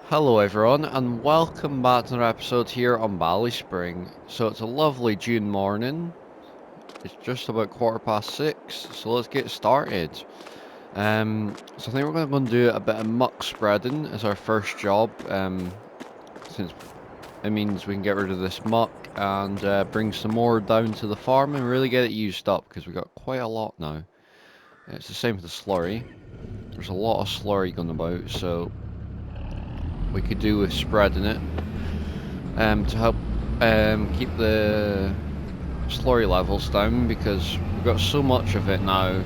Hello everyone and welcome back to another episode here on Valley Spring. So it's a lovely June morning. It's just about 6:15, so let's get started. So I think we're going to do a bit of muck spreading as our first job, since it means we can get rid of this muck and bring some more down to the farm and really get it used up because we've got quite a lot now. It's the same with the slurry. There's a lot of slurry going about, so we could do with spreading it to help keep the slurry levels down, because we've got so much of it now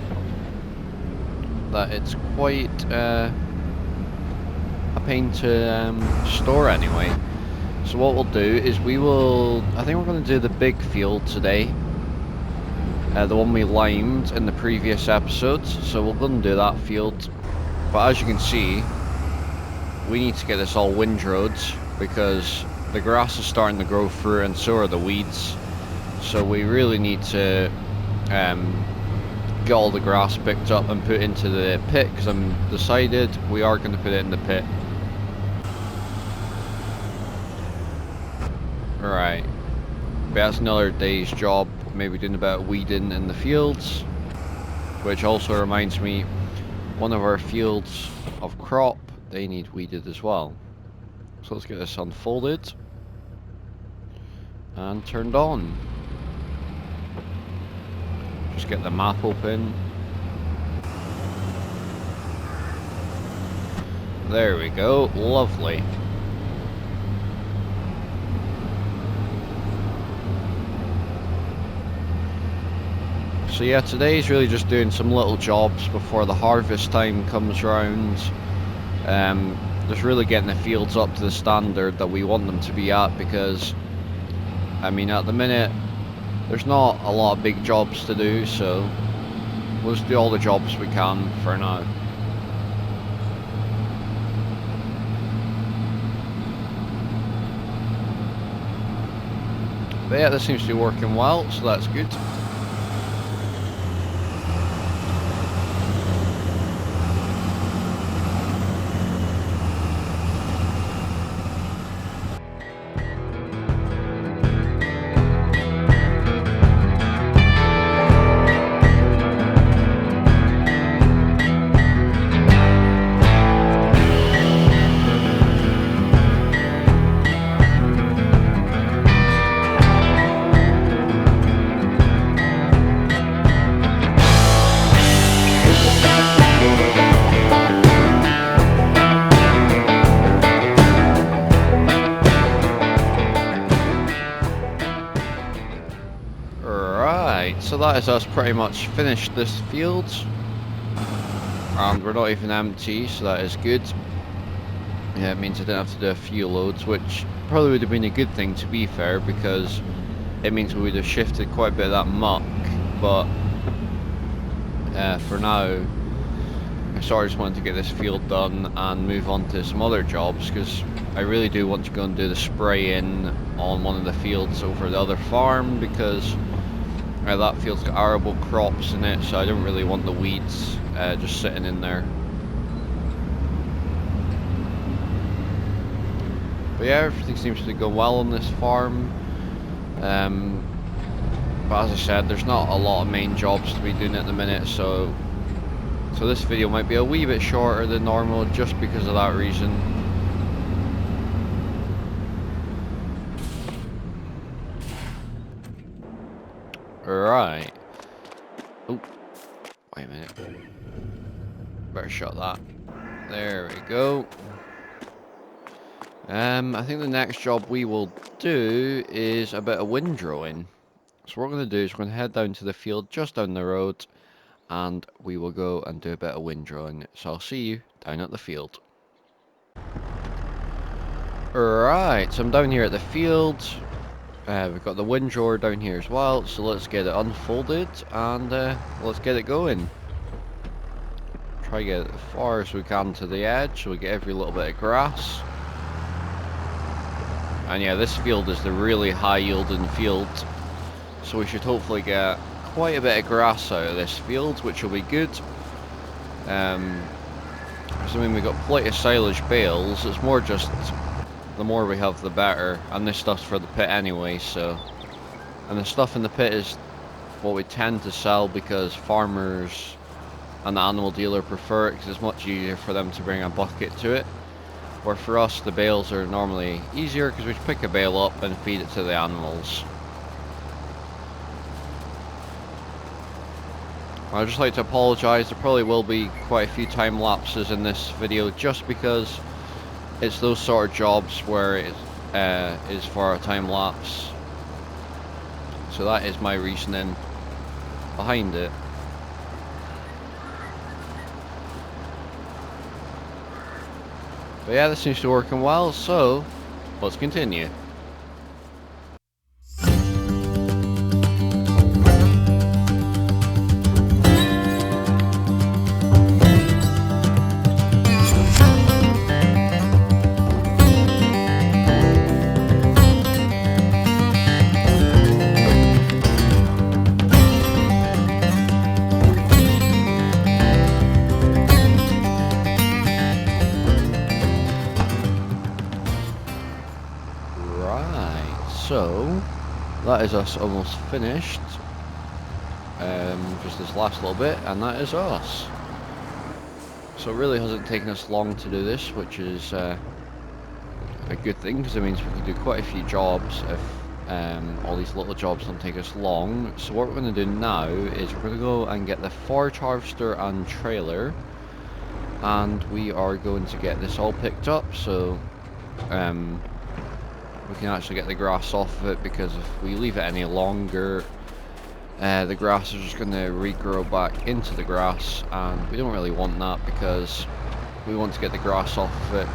that it's quite a pain to store anyway. So what we'll do is I think we're going to do the big field today, the one we limed in the previous episodes, so we're going to do that field. But as you can see, we need to get this all windrowed because the grass is starting to grow through and so are the weeds. So we really need to get all the grass picked up and put into the pit, because I'm decided we are going to put it in the pit. Right, but that's another day's job, maybe doing a bit of weeding in the fields, which also reminds me, one of our fields of crop, they need weeded as well. So let's get this unfolded and turned on. Just get the map open. There we go, lovely. So yeah, today's really just doing some little jobs before the harvest time comes round. Just really getting the fields up to the standard that we want them to be at, because I mean at the minute there's not a lot of big jobs to do, so we'll just do all the jobs we can for now. But yeah, this seems to be working well, so that's good. So that is us pretty much finished this field, and we're not even empty, so that is good. Yeah, it means I didn't have to do a few loads, which probably would have been a good thing, to be fair, because it means we would have shifted quite a bit of that muck. But for now, I sort of just wanted to get this field done and move on to some other jobs, because I really do want to go and do the spraying on one of the fields over the other farm, because that field's got arable crops in it, so I don't really want the weeds just sitting in there. But yeah, everything seems to go well on this farm. But as I said, there's not a lot of main jobs to be doing at the minute, so this video might be a wee bit shorter than normal just because of that reason. Right. Oh, wait a minute. Better shut that. There we go. I think the next job we will do is a bit of windrowing. So what we're going to do is we're going to head down to the field just down the road, and we will go and do a bit of windrowing. So I'll see you down at the field. Right, so I'm down here at the field. We've got the windrower down here as well, so let's get it unfolded and let's get it going. Try to get it as far as we can to the edge so we get every little bit of grass. And yeah, this field is the really high yielding field, so we should hopefully get quite a bit of grass out of this field, which will be good. Because I mean, we got plenty of silage bales. It's more just the more we have, the better. And this stuff's for the pit anyway, so. And the stuff in the pit is what we tend to sell because farmers and the animal dealer prefer it because it's much easier for them to bring a bucket to it. Where for us, the bales are normally easier because we just pick a bale up and feed it to the animals. I'd just like to apologise, there probably will be quite a few time lapses in this video just because it's those sort of jobs where it is for a time lapse. So that is my reasoning behind it. But yeah, this seems to be working well, so let's continue. So, that is us almost finished. Just this last little bit, and that is us. So it really hasn't taken us long to do this, which is a good thing, because it means we can do quite a few jobs if all these little jobs don't take us long. So what we're going to do now is we're going to go and get the forage harvester and trailer, and we are going to get this all picked up, so we can actually get the grass off of it, because if we leave it any longer, the grass is just going to regrow back into the grass, and we don't really want that because we want to get the grass off of it.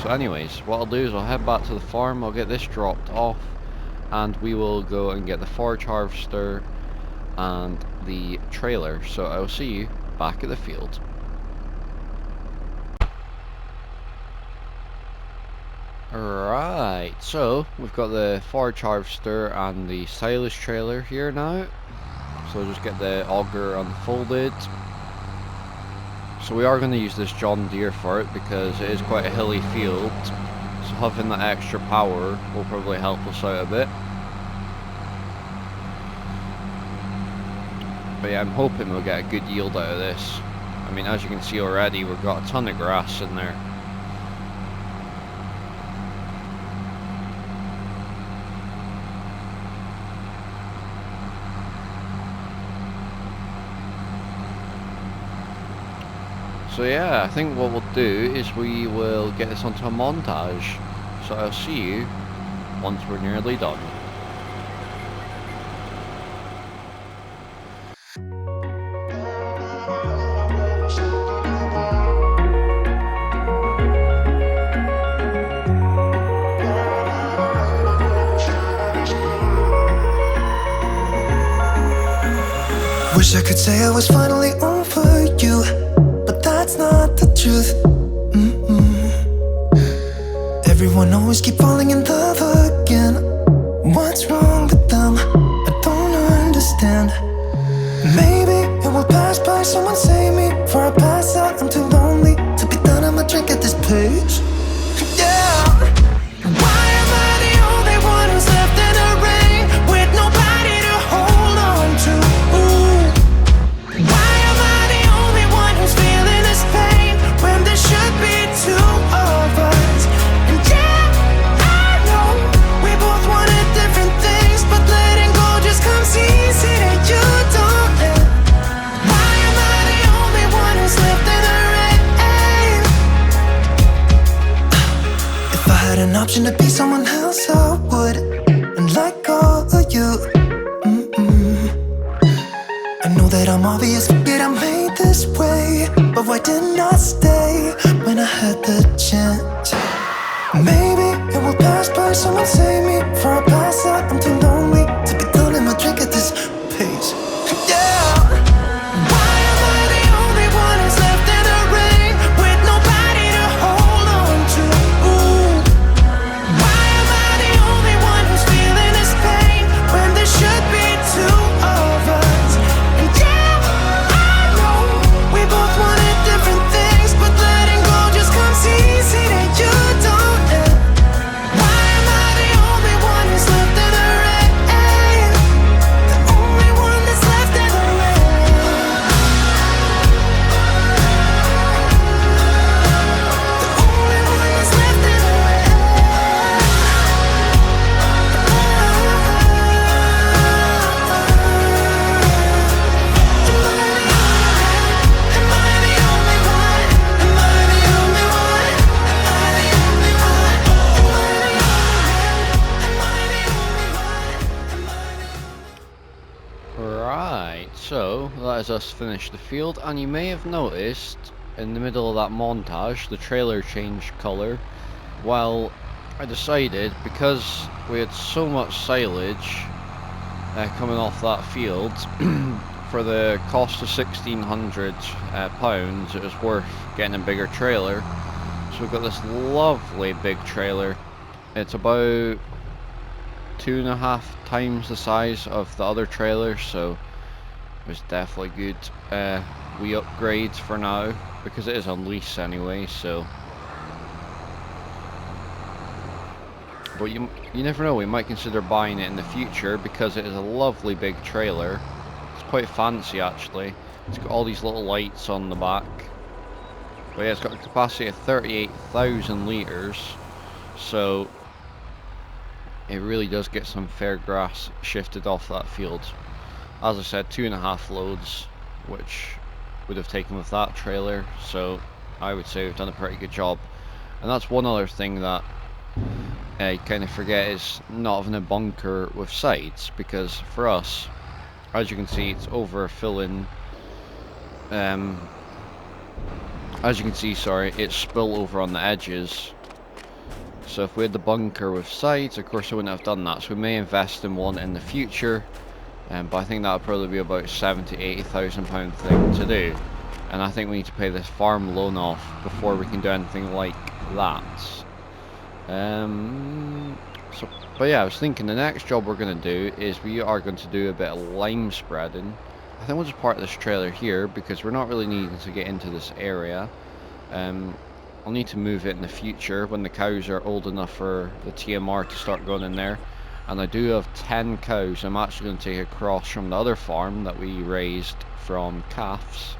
So anyways, what I'll do is I'll head back to the farm, I'll get this dropped off, and we will go and get the forage harvester and the trailer. So I will see you back at the field. Alright, so we've got the forage harvester and the silage trailer here now. So we'll just get the auger unfolded. So we are going to use this John Deere for it because it is quite a hilly field. So having that extra power will probably help us out a bit. But yeah, I'm hoping we'll get a good yield out of this. I mean, as you can see already, we've got a ton of grass in there. So yeah, I think what we'll do is we will get this onto a montage. So I'll see you once we're nearly done. Wish I could say I was finally over you, but that's not the truth. Everyone always keep falling in love again. What's wrong with them? I don't understand. Maybe it will pass by, someone save me. Before I pass out, I'm too lonely to be done, I'ma drink at this pace. Yeah. Why am I the only one who's left in the rain with nobody to hold on to? Why am I the only one who's feeling this pain when there should be two of us? And yeah, I know we both wanted different things, but letting go just comes easy and you don't. Why am I the only one who's left in the rain? If I had an option to be someone else, I would, and let go of you. I know that I'm obvious, forget I'm made this way, but why didn't I stay when I had the chance? Maybe it will pass by, someone save me. Before I pass out, I'm too lonely to be done, I'ma drink at this pace. Yeah. Why am I the only one who's left in the rain with nobody to hold on to? Why am I the only one who's feeling this pain when there should be two of us? And yeah, I know we both wanted different things, but So that is us finished the field, and you may have noticed in the middle of that montage the trailer changed colour. Well, I decided, because we had so much silage coming off that field, for the cost of £1,600, it was worth getting a bigger trailer. So we've got this lovely big trailer. It's about 2.5 times the size of the other trailer, so it was definitely good wee upgrades for now, because it is on lease anyway, so. But you never know, we might consider buying it in the future, because it is a lovely big trailer. It's quite fancy actually. It's got all these little lights on the back. But yeah, it's got a capacity of 38,000 litres, so it really does get some fair grass shifted off that field. As I said, 2.5 loads, which would have taken with that trailer, so I would say we've done a pretty good job. And that's one other thing that I kind of forget, is not having a bunker with sides, because for us, as you can see, it's overfilling. As you can see, sorry, it's spill over on the edges. So if we had the bunker with sides, of course I wouldn't have done that. So we may invest in one in the future, but I think that would probably be about £70,000–80,000 thing to do. And I think we need to pay this farm loan off before we can do anything like that. But yeah, I was thinking the next job we're going to do is we are going to do a bit of lime spreading. I think we'll just park this trailer here, because we're not really needing to get into this area. I'll need to move it in the future when the cows are old enough for the TMR to start going in there. And I do have 10 cows I'm actually going to take across from the other farm that we raised from calves.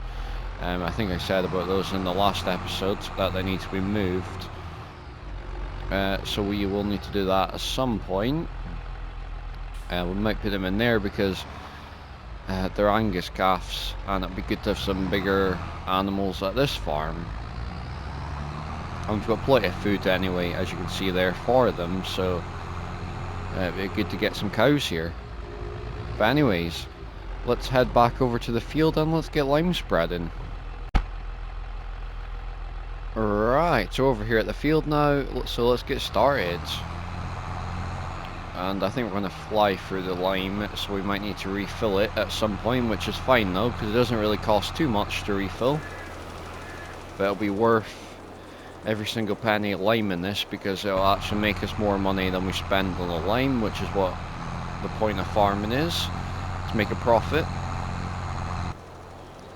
I think I said about those in the last episode, that they need to be moved. So we will need to do that at some point. We might put them in there because they're Angus calves, and it'd be good to have some bigger animals at this farm. And we've got plenty of food anyway, as you can see there, for them, so it'd be good to get some cows here. But anyways, let's head back over to the field and let's get lime spreading. Right, so over here at the field now, so let's get started. And I think we're going to fly through the lime, so we might need to refill it at some point, which is fine though, because it doesn't really cost too much to refill. But it'll be worth every single penny of lime in this, because it'll actually make us more money than we spend on the lime, which is what the point of farming is, to make a profit.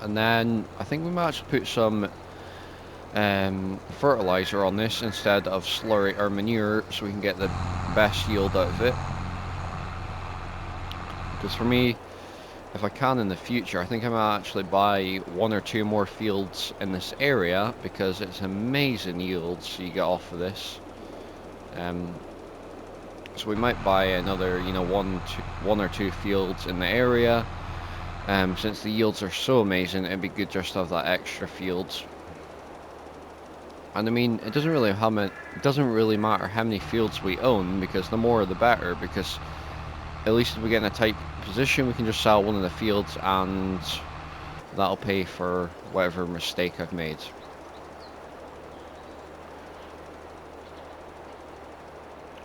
And then I think we might actually put some fertilizer on this instead of slurry or manure, so we can get the best yield out of it. Because for me, if I can in the future, I think I might actually buy 1 or 2 more fields in this area, because it's amazing yields you get off of this. So we might buy another, 1 or 2 fields in the area. Since the yields are so amazing, it'd be good just to have that extra fields. And I mean, it doesn't really matter how many fields we own, because the more the better, because at least if we get in a tight position, we can just sell one of the fields and that'll pay for whatever mistake I've made.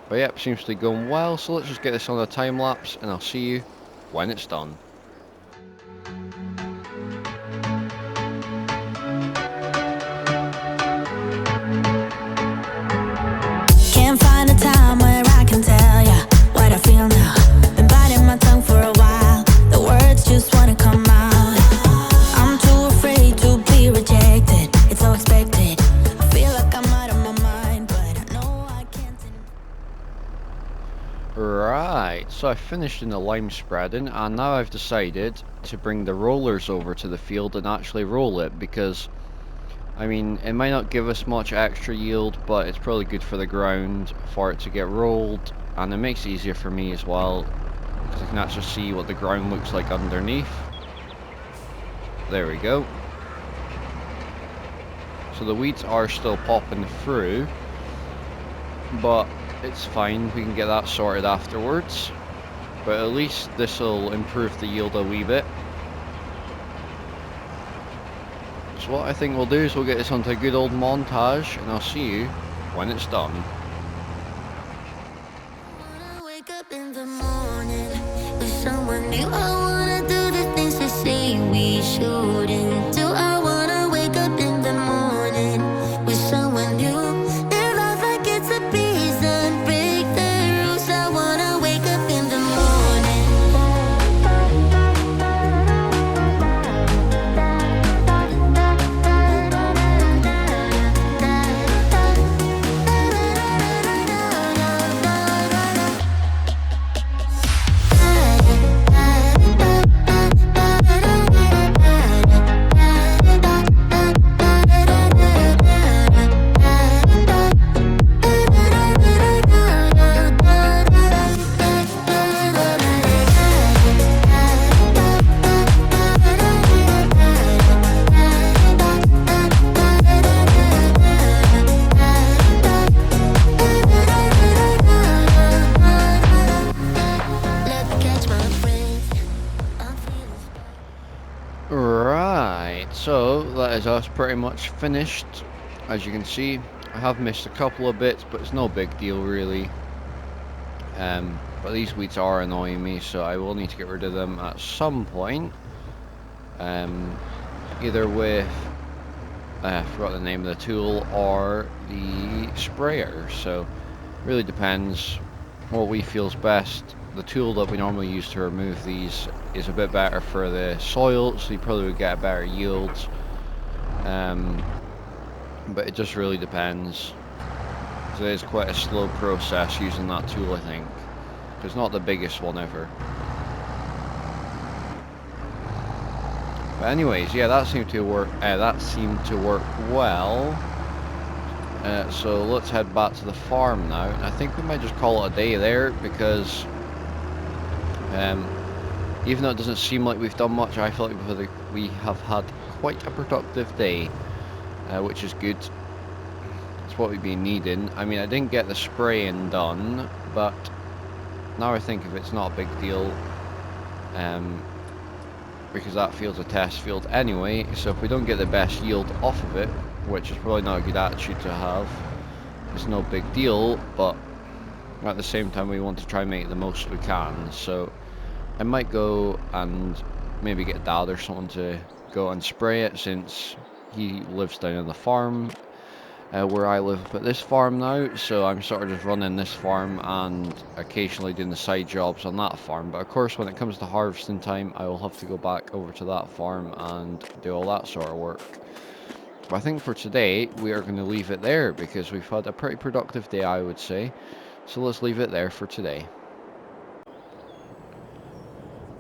But yep, seems to be going well, so let's just get this on a time lapse and I'll see you when it's done. Can't find a time where I can tell ya what I feel now. Been biting my tongue for a while, the words just wanna come out. I'm too afraid to be rejected, it's so expected. I feel like I'm out of my mind, but I know I can't. Right, so I finished in the lime spreading, and now I've decided to bring the rollers over to the field and actually roll it, because I mean, it might not give us much extra yield, but it's probably good for the ground for it to get rolled, and it makes it easier for me as well, because I can actually see what the ground looks like underneath. There we go. So the weeds are still popping through, but it's fine, we can get that sorted afterwards. But at least this will improve the yield a wee bit. So what I think we'll do is we'll get this onto a good old montage, and I'll see you when it's done. Wanna wake up in the morning with someone new. I wanna do the things they say we shouldn't do. I wanna wake up in the morning with someone new. Live life like it's a prison, break the rules. I wanna wake up in the Right, so that is us pretty much finished. As you can see, I have missed a couple of bits, but it's no big deal really. But these weeds are annoying me, so I will need to get rid of them at some point. Either with, I forgot the name of the tool, or the sprayer. So, really depends what we feels best. The tool that we normally use to remove these is a bit better for the soil, so you probably would get a better yield. But it just really depends. So it is quite a slow process using that tool, I think. It's not the biggest one ever. But anyways, yeah, that seemed to work. Well. So let's head back to the farm now. I think we might just call it a day there, because even though it doesn't seem like we've done much, I feel like we have had quite a productive day, which is good. It's what we've been needing. I mean, I didn't get the spraying done, but now I think of it, it's not a big deal, because that field's a test field anyway. So if we don't get the best yield off of it, which is probably not a good attitude to have, it's no big deal, but at the same time we want to try and make the most we can. So I might go and maybe get Dad or someone to go and spray it, since he lives down on the farm where I live up at this farm now. So I'm sort of just running this farm and occasionally doing the side jobs on that farm. But of course, when it comes to harvesting time, I will have to go back over to that farm and do all that sort of work. But I think for today, we are going to leave it there, because we've had a pretty productive day, I would say. So let's leave it there for today.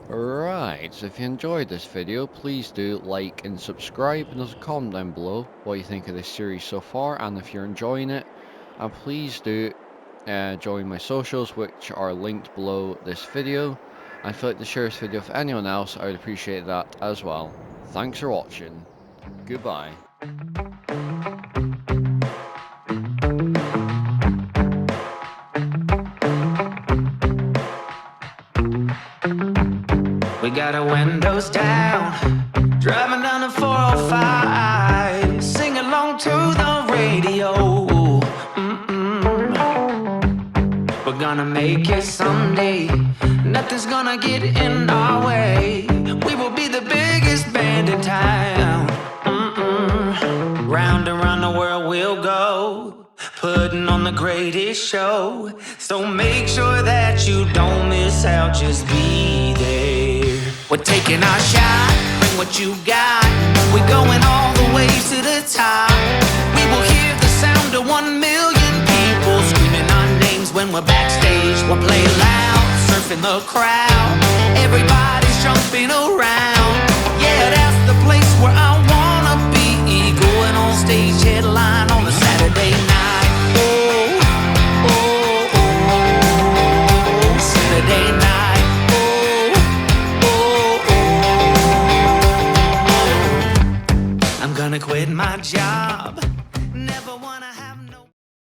Right, so if you enjoyed this video, please do like and subscribe, and there's a comment down below what you think of this series so far, and if you're enjoying it. And please do join my socials, which are linked below this video. And if you'd like to share this video with anyone else, I would appreciate that as well. Thanks for watching. Goodbye. We got our windows down, driving down the 405, sing along to the radio. We're gonna make it someday, nothing's gonna get in our way. We will be the biggest band in town. Round and round the world we'll go, putting on the greatest show. So make sure that you don't miss out, just be there. We're taking our shot, bring what you got. We're going all the way to the top. We will hear the sound of 1 million people screaming our names when we're backstage. We'll play loud, surfing the crowd. Everybody's jumping around.